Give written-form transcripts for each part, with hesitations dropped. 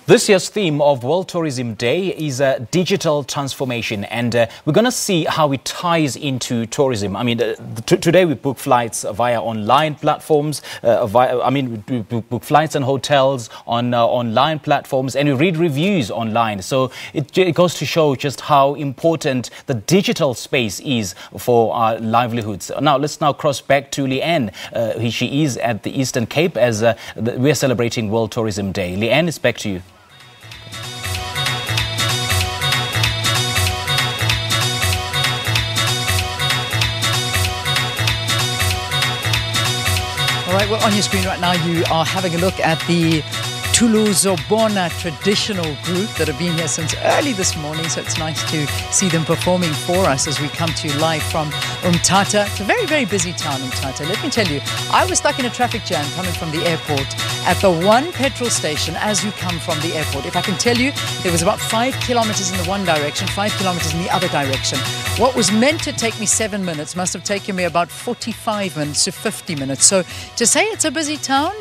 This year's theme of World Tourism Day is digital transformation, and we're going to see how it ties into tourism. I mean, today we book flights via online platforms. We book flights and hotels on online platforms, and we read reviews online. So it goes to show just how important the digital space is for our livelihoods. Now, let's cross back to Leanne. She is at the Eastern Cape as we're celebrating World Tourism Day. Leanne, it's back to you. All right, well, on your screen right now, you are having a look at the Tuluzobona traditional group that have been here since early this morning. So it's nice to see them performing for us as we come to you live from Umtata. It's a very, very busy town, Umtata. Let me tell you, I was stuck in a traffic jam coming from the airport at the one petrol station as you come from the airport. If I can tell you, there was about 5 kilometers in the one direction, 5 kilometers in the other direction. What was meant to take me 7 minutes must have taken me about 45 minutes to 50 minutes. So to say it's a busy town,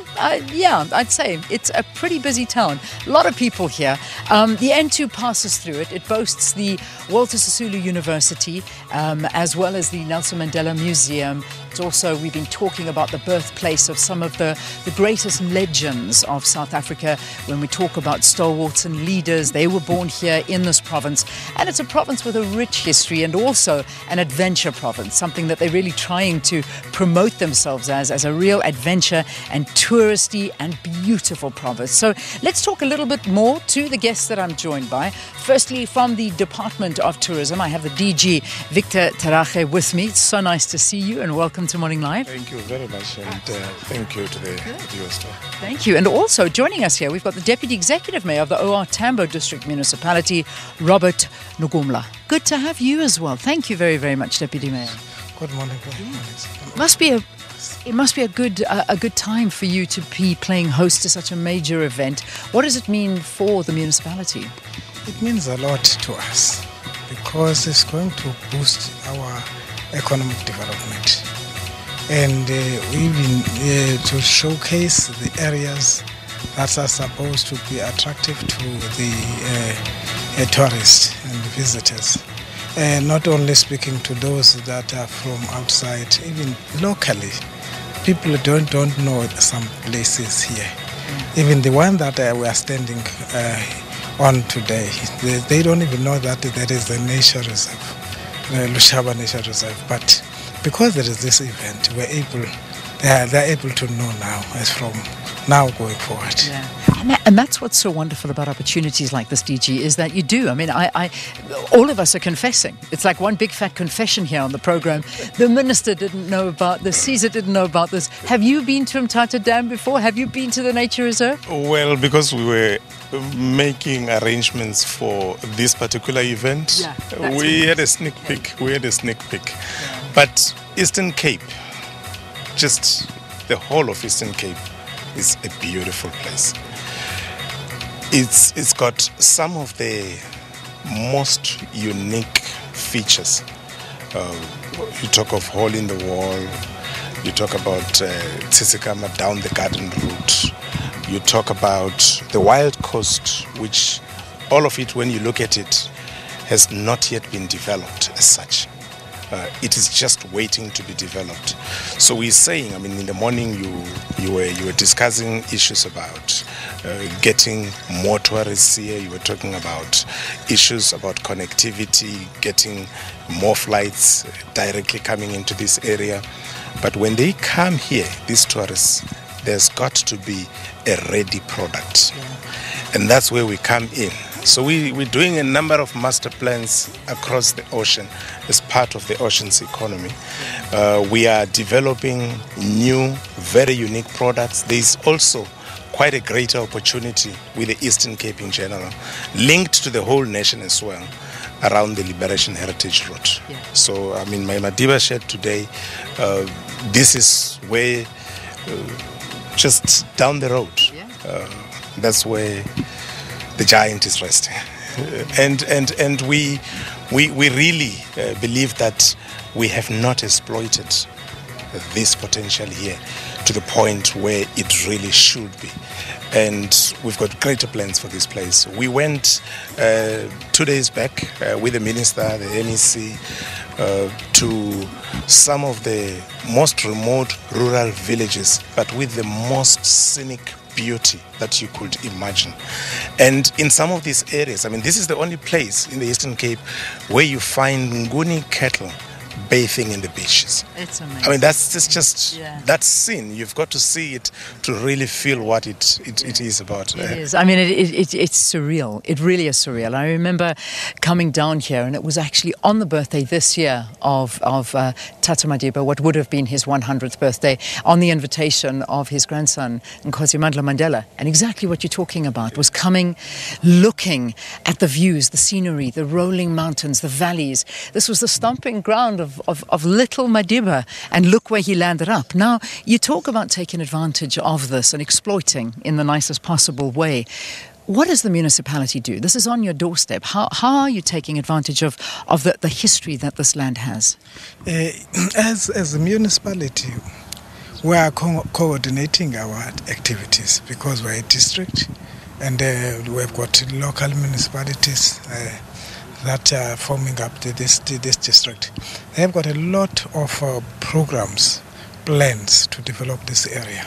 yeah, I'd say it's a pretty busy town. A lot of people here. The N2 passes through it. It boasts the Walter Sisulu University as well as the Nelson Mandela Museum. It's also, we've been talking about the birthplace of some of the greatest legends of South Africa. When we talk about stalwarts and leaders, they were born here in this province. And it's a province with a rich history and also an adventure province, something that they're really trying to promote themselves as a real adventure and touristy and beautiful province. So let's talk a little bit more to the guests that I'm joined by. Firstly, from the Department of Tourism, I have the DG, Victor Tarache, with me. It's so nice to see you and welcome to Morning Live. Thank you very much, and thank you to the viewers. Thank you. And also joining us here, we've got the Deputy Executive Mayor of the OR Tambo District Municipality, Robert Nugumla. Good to have you as well. Thank you very, very much, Deputy Mayor. Good morning. It must be a good time for you to be playing host to such a major event. What does it mean for the municipality? It means a lot to us because it's going to boost our economic development, and we've been to showcase the areas that are supposed to be attractive to the tourists and visitors. Not only speaking to those that are from outside, even locally. People don't know some places here. Even the one that we are standing on today, they don't even know that there is a nature reserve, the Lushaba Nature Reserve. But because there is this event, they're able to know now, as from now going forward. Yeah. And that's what's so wonderful about opportunities like this, DG, is that you do. I mean, all of us are confessing. It's like one big fat confession here on the program. The minister didn't know about this. Caesar didn't know about this. Have you been to Umtata Dam before? Have you been to the nature reserve? Well, because we were making arrangements for this particular event, we had a sneak peek. Yeah. But Eastern Cape, just the whole of Eastern Cape, is a beautiful place. It's got some of the most unique features. You talk of Hole in the Wall, you talk about Tsisikama down the garden route, you talk about the Wild Coast, which all of it, when you look at it, has not yet been developed as such. It is just waiting to be developed. So we're saying, I mean, in the morning you were discussing issues about getting more tourists here. You were talking about issues about connectivity, getting more flights directly coming into this area. But when they come here, these tourists, there's got to be a ready product. And that's where we come in. So we're doing a number of master plans across the ocean as part of the ocean's economy. We are developing new, very unique products. There's also quite a greater opportunity with the Eastern Cape in general, linked to the whole nation as well, around the Liberation Heritage Route. Yeah. So, I mean, my Madiba shared today, this is where, just down the road, that's where the giant is resting. And we really believe that we have not exploited this potential here to the point where it really should be. And we've got greater plans for this place. We went 2 days back with the minister, the MEC, to some of the most remote rural villages, but with the most scenic beauty that you could imagine. And in some of these areas, I mean, this is the only place in the Eastern Cape where you find Nguni cattle bathing in the beaches. It's amazing. I mean, that's just that scene. You've got to see it to really feel what it is about. It is. I mean, it's surreal. It really is surreal. I remember coming down here, and it was actually on the birthday this year of Tata Madiba, what would have been his 100th birthday, on the invitation of his grandson, Nkosi Mandela. And exactly what you're talking about was coming, looking at the views, the scenery, the rolling mountains, the valleys. This was the stomping ground of little Madiba, and look where he landed up. Now, you talk about taking advantage of this and exploiting in the nicest possible way. What does the municipality do? This is on your doorstep. How are you taking advantage of the history that this land has? As a municipality, we are coordinating our activities because we're a district, and we've got local municipalities that are forming up this district. They've got a lot of programs, plans to develop this area.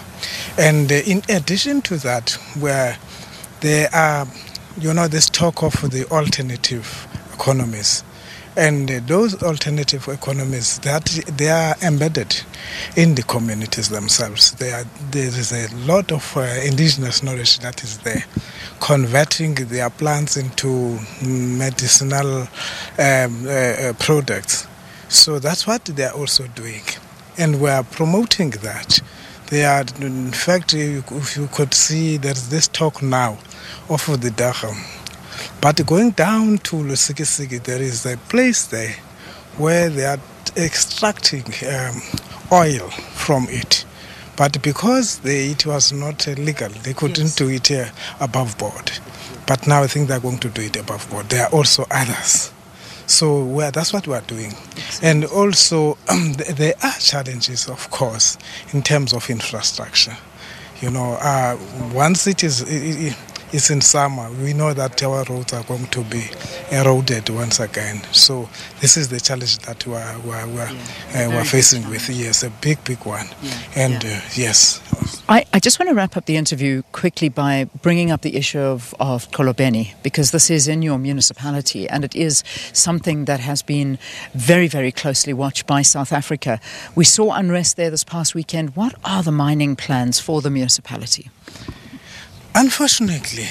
And in addition to that, where there are, this talk of the alternative economies. And those alternative economies, that they are embedded in the communities themselves. There is a lot of indigenous knowledge that is there, converting their plants into medicinal products. So that's what they are also doing. And we are promoting that. They are, in fact, if you could see, there's this talk now of the Dacham. But going down to Lusikisiki, there is a place there where they are extracting oil from it. But because it was not legal, they couldn't do it above board. But now I think they're going to do it above board. There are also others. So that's what we are doing. And also, there are challenges, of course, in terms of infrastructure. Once it's in summer, we know that our roads are going to be eroded once again. So this is the challenge that we're facing with. Yes, a big one. Yes. I just want to wrap up the interview quickly by bringing up the issue of Kolobeni, because this is in your municipality and it is something that has been very, very closely watched by South Africa. We saw unrest there this past weekend. What are the mining plans for the municipality? Unfortunately,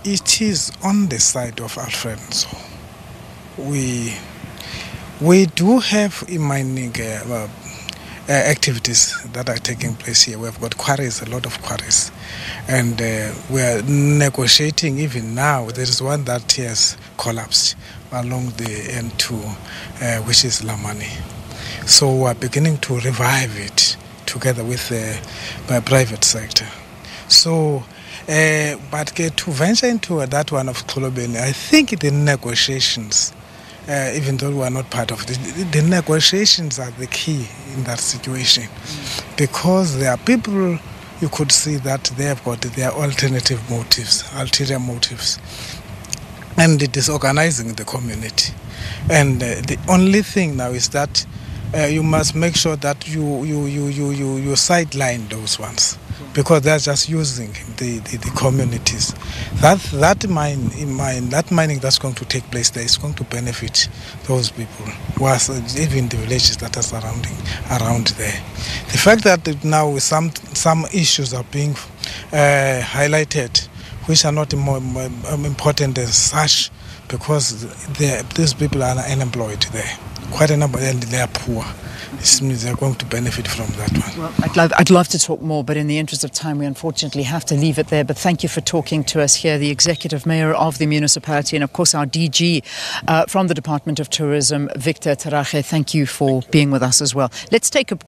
it is on the side of Alfred Nzo. We do have mining activities that are taking place here. We've got quarries, a lot of quarries, and we are negotiating even now. There is one that has collapsed along the N2, which is Lamani. So we are beginning to revive it together with the private sector. So. But to venture into that one of Kolobeni, I think the negotiations, even though we are not part of it, the negotiations are the key in that situation. Because there are people, you could see that they have got their alternative motives, ulterior motives, and disorganizing the community. And the only thing now is that you must make sure that you sideline those ones, because they're just using the communities. That mining that's going to take place there is going to benefit those people, even the villages that are surrounding around there. The fact that now some issues are being highlighted, which are not more important as such, because these people are unemployed there. Quite a number, and they are poor. This means they're going to benefit from that one. Well, I'd love to talk more, but in the interest of time, we unfortunately have to leave it there. But thank you for talking to us here, the Executive Mayor of the municipality, and of course our DG from the Department of Tourism, Victor Tarache. Thank you for being with us as well. Let's take a